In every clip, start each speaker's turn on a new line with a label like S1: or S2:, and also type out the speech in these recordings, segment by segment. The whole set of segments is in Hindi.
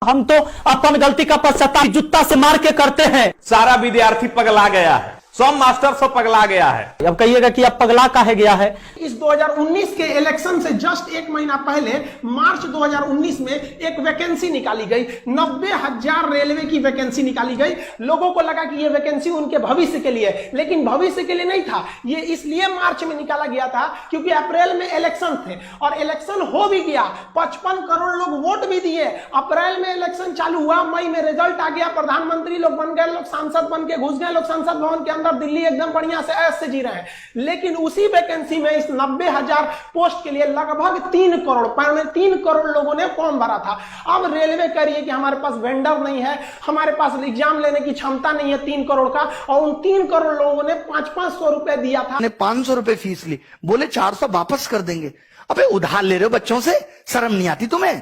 S1: हम तो अपन गलती का पश्चाताप जूता से मार के करते हैं।
S2: सारा विद्यार्थी पगला गया है, सब मास्टर सब पगला गया है।
S1: अब कहिएगा कि अब पगला काहे गया है।
S3: इस 2019 के इलेक्शन से जस्ट एक महीना पहले मार्च 2019 में एक वैकेंसी निकाली गई, 90,000 रेलवे की वैकेंसी निकाली गई। लोगों को लगा कि यह वैकेंसी उनके भविष्य के लिए, लेकिन भविष्य के लिए नहीं था। ये इसलिए मार्च में निकाला गया था क्योंकि अप्रैल में इलेक्शन थे और इलेक्शन हो भी गया, 55 करोड़ लोग वोट भी दिए। अप्रैल में इलेक्शन चालू हुआ, मई में रिजल्ट आ गया, प्रधानमंत्री लोग बन गए, लोग सांसद बन के घुस गए, लोग संसद भवन के अंदर दिल्ली एकदम बढ़िया से ऐश से जी रहे हैं। लेकिन उसी वैकेंसी में इस 90,000 पोस्ट के लिए लगभग 3 करोड़ लोगों ने फॉर्म भरा था। अब रेलवे कह रही है कि हमारे पास वेंडर नहीं है, हमारे पास एग्जाम लेने की क्षमता नहीं है 3 करोड़ का, और उन 3 करोड़ लोगों ने 500 रुपए दिया था।
S4: 500 रुपए फीस ली, बोले 400 वापस कर देंगे। अबे उधार ले रहे हो बच्चों से, शर्म नहीं आती तुम्हें?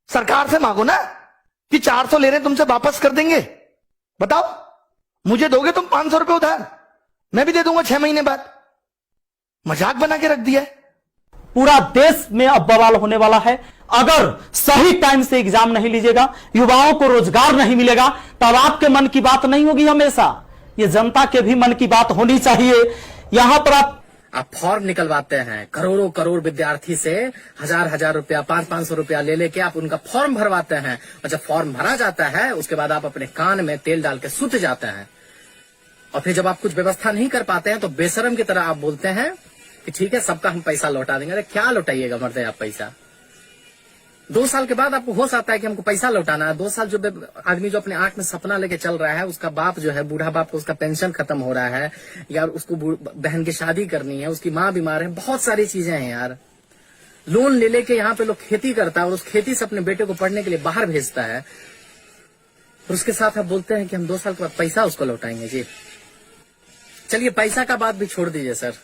S4: सरकार से मांगो ना कि 400 ले रहे हैं तुमसे वापस कर देंगे। बताओ, मुझे दोगे तुम 500 रुपए उधार, मैं भी दे दूंगा 6 महीने बाद। मजाक बना के रख दिया है।
S1: पूरा देश में अब बवाल होने वाला है। अगर सही टाइम से एग्जाम नहीं लीजिएगा, युवाओं को रोजगार नहीं मिलेगा, तब आपके मन की बात नहीं होगी। हमेशा ये जनता के भी मन की बात होनी चाहिए। यहां पर आप
S5: फॉर्म निकलवाते हैं, करोड़ों करोड़ विद्यार्थी से हजार रुपया, 500 रुपया ले लेके आप उनका फॉर्म भरवाते हैं, और जब फॉर्म भरा जाता है उसके बाद आप अपने कान में तेल डाल के सुत जाते हैं। और फिर जब आप कुछ व्यवस्था नहीं कर पाते हैं तो बेशरम की तरह आप बोलते हैं कि ठीक है सबका हम पैसा लौटा देंगे। अरे क्या लौटाइएगा मरते आप पैसा? 2 साल के बाद आपको होश आता है कि हमको पैसा लौटाना है। 2 साल जो आदमी जो अपने आंख में सपना लेके चल रहा है, उसका बाप जो है, बूढ़ा बाप को उसका पेंशन खत्म हो रहा है, या उसको बहन की शादी करनी है, उसकी माँ बीमार है, बहुत सारी चीजें हैं यार। लोन ले लेके यहाँ पे लोग खेती करता है और उस खेती से अपने बेटे को पढ़ने के लिए बाहर भेजता है, और उसके साथ आप बोलते हैं कि हम 2 साल के बाद पैसा उसको लौटाएंगे। जी चलिए, पैसा का बात भी छोड़ दीजिए सर।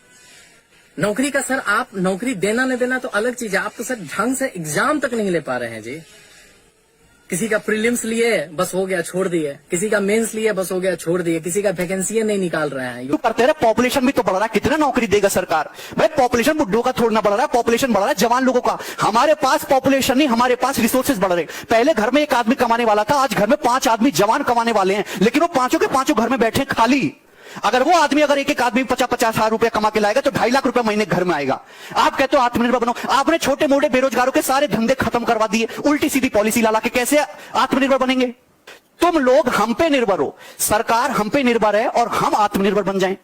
S5: नौकरी का सर, आप नौकरी देना न देना तो अलग चीज है, आप तो सर ढंग से एग्जाम तक नहीं ले पा रहे हैं जी। किसी का प्रीलिम्स लिए बस हो गया छोड़ दिए, किसी का मेंस लिए बस हो गया छोड़ दिए, किसी का वैकेंसी नहीं निकाल रहे हैं।
S4: क्यों करते रहे? पॉपुलेशन भी तो बढ़ रहा है, कितना नौकरी देगा सरकार? भाई पॉपुलेशन बुड्ढों का थोड़ा बढ़ रहा है, पॉपुलेशन बढ़ रहा है जवान लोगों का। हमारे पास पॉपुलेशन नहीं, हमारे पास रिसोर्सेज बढ़ रहे। पहले घर में 1 आदमी कमाने वाला था, आज घर में 5 आदमी जवान कमाने वाले हैं, लेकिन वो पांचों के पांचों घर में बैठे खाली। अगर वो आदमी अगर एक आदमी 50-50 हजार रुपया कमा के लाएगा तो 2.5 लाख रुपया महीने घर में आएगा। आप कहते हो आत्मनिर्भर बनो, आपने छोटे मोटे बेरोजगारों के सारे धंधे खत्म करवा दिए, उल्टी सीधी पॉलिसी ला के कैसे आत्मनिर्भर बनेंगे? तुम लोग हम पे निर्भर हो, सरकार हम पे निर्भर है और हम आत्मनिर्भर बन जाएं।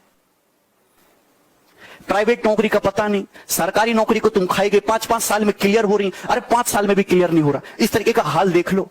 S4: प्राइवेट नौकरी का पता नहीं, सरकारी नौकरी को तुम खाएगे, 5-5 साल में क्लियर हो रही, अरे 5 साल में भी क्लियर नहीं हो रहा। इस तरीके का हाल देख लो।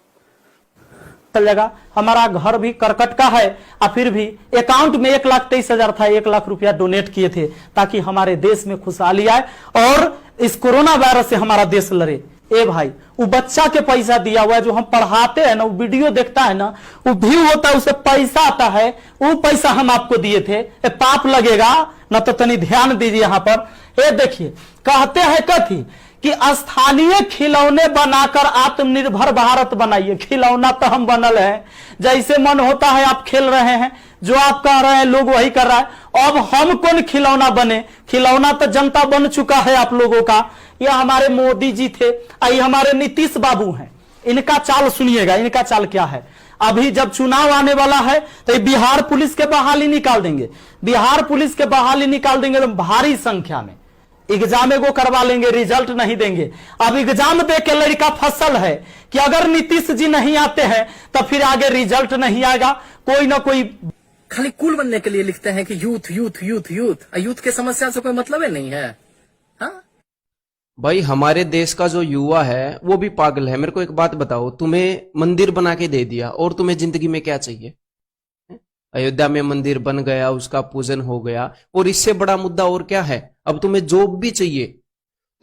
S1: चलेगा, हमारा घर भी करकट का है और फिर भी अकाउंट में 1,23,000 था, 1 लाख रुपया डोनेट किए थे ताकि हमारे देश में खुशहाली आए और इस कोरोना वायरस से हमारा देश लड़े। ए भाई, वो बच्चा के पैसा दिया हुआ है, जो हम पढ़ाते हैं ना, वो वीडियो देखता है ना, वो व्यू होता है, उसे पैसा आता है, वो पैसा हम आपको दिए थे। पाप लगेगा ना, तो तनी ध्यान दीजिए। यहाँ पर ये देखिए, कहते हैं कथी कि स्थानीय खिलौने बनाकर आत्मनिर्भर भारत बनाइए। खिलौना तो हम बनल है, जैसे मन होता है आप खेल रहे हैं, जो आप कह रहे हैं लोग वही कर रहा है। अब हम कौन खिलौना बने? खिलौना तो जनता बन चुका है आप लोगों का। यह हमारे मोदी जी थे, ये हमारे नीतीश बाबू हैं। इनका चाल सुनिएगा, इनका चाल क्या है। अभी जब चुनाव आने वाला है तो बिहार पुलिस के बहाली निकाल देंगे, बिहार पुलिस के बहाली निकाल देंगे तो भारी संख्या में एग्जाम को करवा लेंगे, रिजल्ट नहीं देंगे। अब एग्जाम दे के लड़का फसल है कि अगर नीतीश जी नहीं आते हैं तो फिर आगे रिजल्ट नहीं आएगा। कोई ना कोई
S5: खाली कूल बनने के लिए लिखते हैं कि youth youth youth youth, youth के समस्या से कोई मतलब ही नहीं है। हाँ
S6: भाई, हमारे देश का जो युवा है वो भी पागल है। मेरे को एक बात बताओ, तुम्हें मंदिर बना के दे दिया और तुम्हें जिंदगी में क्या चाहिए? अयोध्या में मंदिर बन गया, उसका पूजन हो गया, और इससे बड़ा मुद्दा और क्या है? अब तुम्हें जॉब भी चाहिए,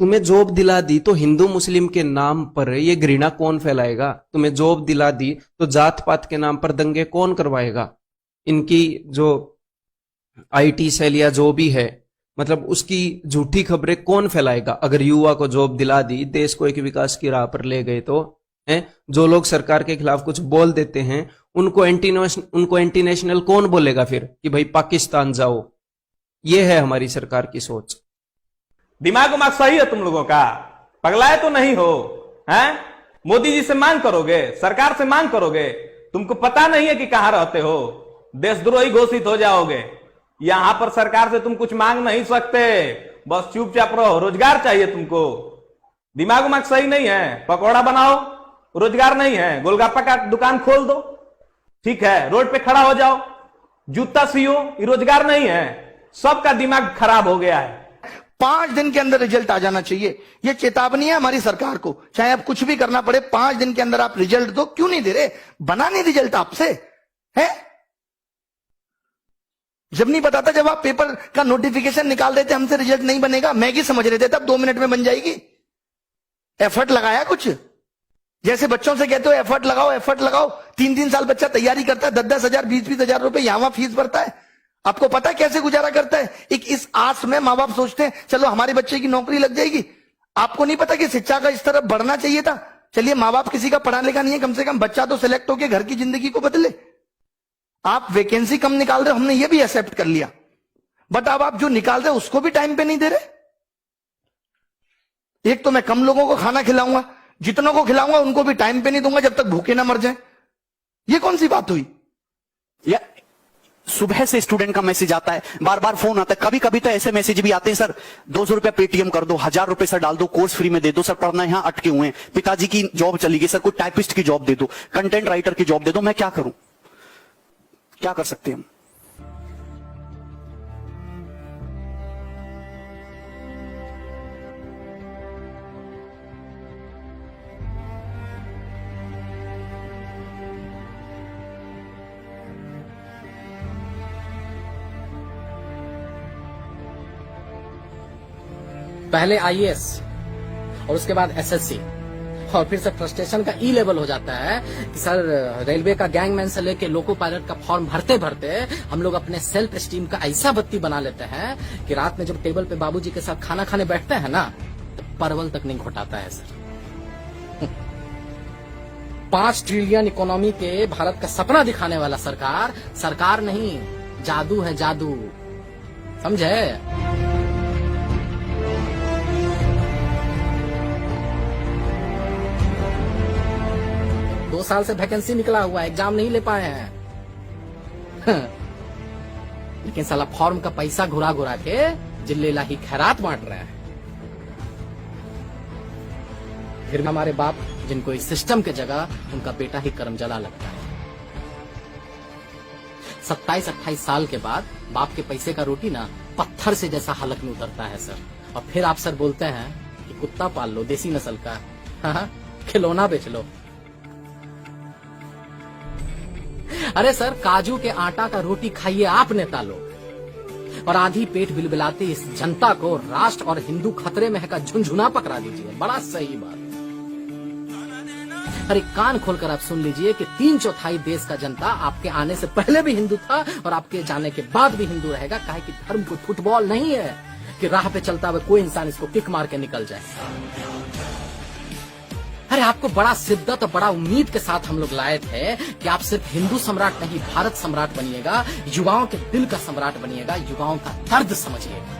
S6: तुम्हें जॉब दिला दी तो हिंदू मुस्लिम के नाम पर ये घृणा कौन फैलाएगा? तुम्हें जॉब दिला दी तो जात पात के नाम पर दंगे कौन करवाएगा? इनकी जो आईटी सेल या जो भी है, मतलब उसकी झूठी खबरें कौन फैलाएगा? अगर युवा को जॉब दिला दी, देश को एक विकास की राह पर ले गए तो जो लोग सरकार के खिलाफ कुछ बोल देते हैं उनको एंटी नेशनल कौन बोलेगा फिर कि भाई पाकिस्तान जाओ? ये है हमारी सरकार की सोच।
S2: दिमाग सही है तुम लोगों का? पगलाए तो नहीं हो हैं? मोदी जी से मांग करोगे, सरकार से मांग करोगे? तुमको पता नहीं है कि कहां रहते हो, देशद्रोही घोषित हो जाओगे। यहां पर सरकार से तुम कुछ मांग नहीं सकते, बस चुपचाप रहो। रोजगार चाहिए तुमको, दिमाग उमाग सही नहीं है, पकौड़ा बनाओ, रोजगार नहीं है, गोलगप्पा का दुकान खोल दो, ठीक है, रोड पे खड़ा हो जाओ, जूता सियो, ये रोजगार नहीं है। सबका दिमाग खराब हो गया है।
S7: 5 दिन के अंदर रिजल्ट आ जाना चाहिए, ये चेतावनी है हमारी सरकार को। चाहे अब कुछ भी करना पड़े, 5 दिन के अंदर आप रिजल्ट दो। क्यों नहीं दे रहे? बना नहीं रिजल्ट आपसे है? जब नहीं बताता, जब आप पेपर का नोटिफिकेशन निकाल देते हमसे रिजल्ट नहीं बनेगा, मैगी समझ रहे थे तब 2 मिनट में बन जाएगी। एफर्ट लगाया कुछ? जैसे बच्चों से कहते हो एफर्ट लगाओ, एफर्ट लगाओ। 3-3 साल बच्चा तैयारी करता है, 10-10 हजार 20-20 हजार रुपए यहां फीस भरता है। आपको पता है कैसे गुजारा करता है? इस आस में मां बाप सोचते हैं चलो हमारे बच्चे की नौकरी लग जाएगी। आपको नहीं पता कि शिक्षा का इस तरफ बढ़ना चाहिए था? चलिए मां बाप किसी का पढ़ा लिखा नहीं है, कम से कम बच्चा तो सिलेक्ट होकर घर की जिंदगी को बदले। आप वैकेंसी कम निकाल रहे हो, हमने ये भी एक्सेप्ट कर लिया, बट अब आप जो निकाल रहे हो उसको भी टाइम पे नहीं दे रहे। एक तो मैं कम लोगों को खाना खिलाऊंगा, जितनों को खिलाऊंगा उनको भी टाइम पे नहीं दूंगा जब तक भूखे ना मर जाए। ये कौन सी बात हुई?
S4: या सुबह से स्टूडेंट का मैसेज आता है, बार बार फोन आता है। कभी कभी तो ऐसे मैसेज भी आते हैं, सर 200 रुपया पेटीएम कर दो, 1000 रुपए सर डाल दो, कोर्स फ्री में दे दो, सर पढ़ना यहाँ अटके हुए हैं, पिताजी की जॉब चली गई, सर कोई टाइपिस्ट की जॉब दे दो, कंटेंट राइटर की जॉब दे दो। मैं क्या करूं? क्या कर सकते हैं हम?
S5: पहले आईएएस और उसके बाद एसएससी, और फिर से फ्रस्ट्रेशन का ई लेवल हो जाता है कि सर रेलवे का गैंगमैन से लेके लोको पायलट का फॉर्म भरते भरते हम लोग अपने सेल्फ एस्टीम का ऐसा बत्ती बना लेते हैं कि रात में जब टेबल पे बाबूजी के साथ खाना खाने बैठते हैं ना, तो परवल तक नहीं घोटाता है सर। 5 ट्रिलियन इकोनॉमी के भारत का सपना दिखाने वाला सरकार नहीं, जादू है जादू, समझे? 2 साल से वैकेंसी निकला हुआ है, एग्जाम नहीं ले पाए हैं। लेकिन साला फॉर्म का पैसा घुरा घुरा के जिले लाही खैरात बांट रहे हैं। फिर हमारे बाप जिनको इस सिस्टम के जगह उनका बेटा ही करमजला लगता है। 27-28 साल के बाद बाप के पैसे का रोटी ना पत्थर से जैसा हलक में उतरता है सर। और फिर आप सर बोलते हैं कि कुत्ता पाल लो देसी नस्ल का, हाँ, खिलौना बेच लो। अरे सर, काजू के आटा का रोटी खाइए आप नेता लोग, और आधी पेट बिलबिलाती इस जनता को राष्ट्र और हिंदू खतरे में है का झुनझुना पकड़ा दीजिए। बड़ा सही बात। अरे कान खोलकर आप सुन लीजिए कि 3/4 देश का जनता आपके आने से पहले भी हिंदू था और आपके जाने के बाद भी हिंदू रहेगा। काहे कि धर्म को फुटबॉल नहीं है कि राह पे चलता हुआ कोई इंसान इसको किक मार के निकल जाए। अरे आपको बड़ा शिद्दत और बड़ा उम्मीद के साथ हम लोग लाए थे कि आप सिर्फ हिंदू सम्राट नहीं, भारत सम्राट बनिएगा, युवाओं के दिल का सम्राट बनिएगा, युवाओं का दर्द समझिएगा।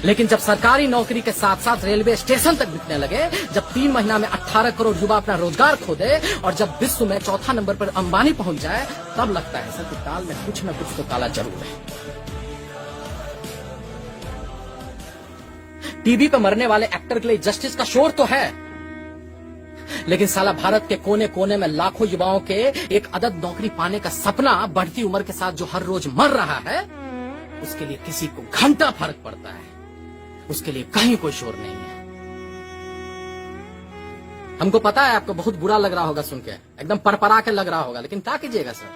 S5: लेकिन जब सरकारी नौकरी के साथ साथ रेलवे स्टेशन तक बिकने लगे, जब 3 महीना में 18 करोड़ युवा अपना रोजगार खो दे, और जब विश्व में 4था नंबर पर अंबानी पहुंच जाए, तब लगता है सर कि ताल में कुछ न कुछ तो काला जरूर है। टीवी पे मरने वाले एक्टर के लिए जस्टिस का शोर तो है, लेकिन साला भारत के कोने कोने में लाखों युवाओं के एक अदद नौकरी पाने का सपना बढ़ती उम्र के साथ जो हर रोज मर रहा है, उसके लिए किसी को घंटा फर्क पड़ता है, उसके लिए कहीं कोई शोर नहीं है। हमको पता है आपको बहुत बुरा लग रहा होगा सुन के, एकदम परपरा के लग रहा होगा, लेकिन क्या कीजिएगा सर?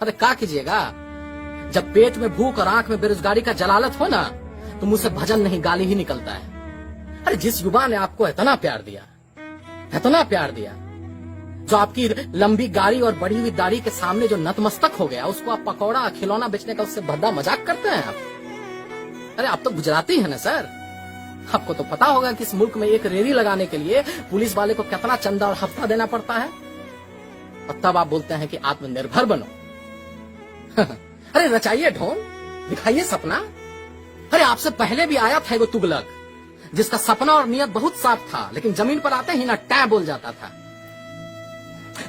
S5: अरे क्या कीजिएगा? जब पेट में भूख और आंख में बेरोजगारी का जलालत हो ना, तो मुंह से भजन नहीं गाली ही निकलता है। अरे जिस युवा ने आपको इतना प्यार दिया, इतना प्यार दिया, जो आपकी लंबी गाड़ी और बढ़ी हुई दाढ़ी के सामने जो नतमस्तक हो गया, उसको आप पकौड़ा खिलौना बेचने का उससे भद्दा मजाक करते हैं आप। अरे आप तो गुजराती हैं ना सर, आपको तो पता होगा कि इस मुल्क में एक रेहड़ी लगाने के लिए पुलिस वाले को कितना चंदा और हफ्ता देना पड़ता है, और तब आप बोलते हैं कि आत्मनिर्भर बनो। अरे रचाइए ढोंग, दिखाइए सपना। अरे आपसे पहले भी आया था वो तुगलक, जिसका सपना और नियत बहुत साफ था, लेकिन जमीन पर आते ही ना टै बोल जाता था।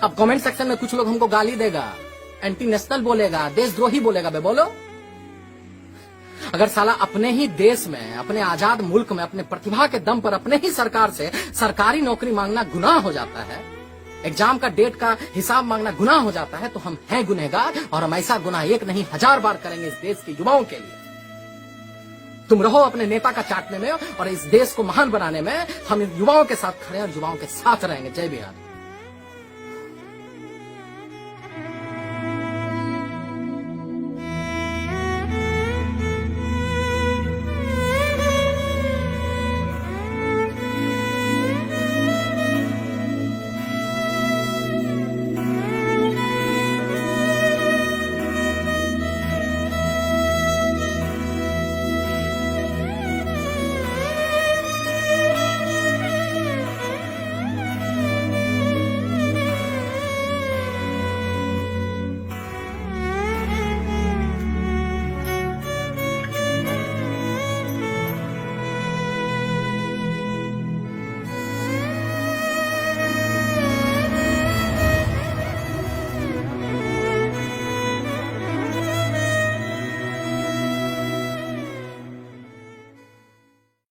S5: अब कमेंट सेक्शन में कुछ लोग हमको गाली देगा, एंटी नेशनल बोलेगा, देशद्रोही बोलेगा। बे बोलो, अगर साला अपने ही देश में, अपने आजाद मुल्क में, अपने प्रतिभा के दम पर अपने ही सरकार से सरकारी नौकरी मांगना गुनाह हो जाता है, एग्जाम का डेट का हिसाब मांगना गुनाह हो जाता है, तो हम हैं गुनहगार, और हम ऐसा गुनाह एक नहीं 1000 बार करेंगे इस देश के युवाओं के लिए। तुम रहो अपने नेता का चाटने में, और इस देश को महान बनाने में हम युवाओं के साथ खड़े हैं और युवाओं के साथ रहेंगे। जय बिहार।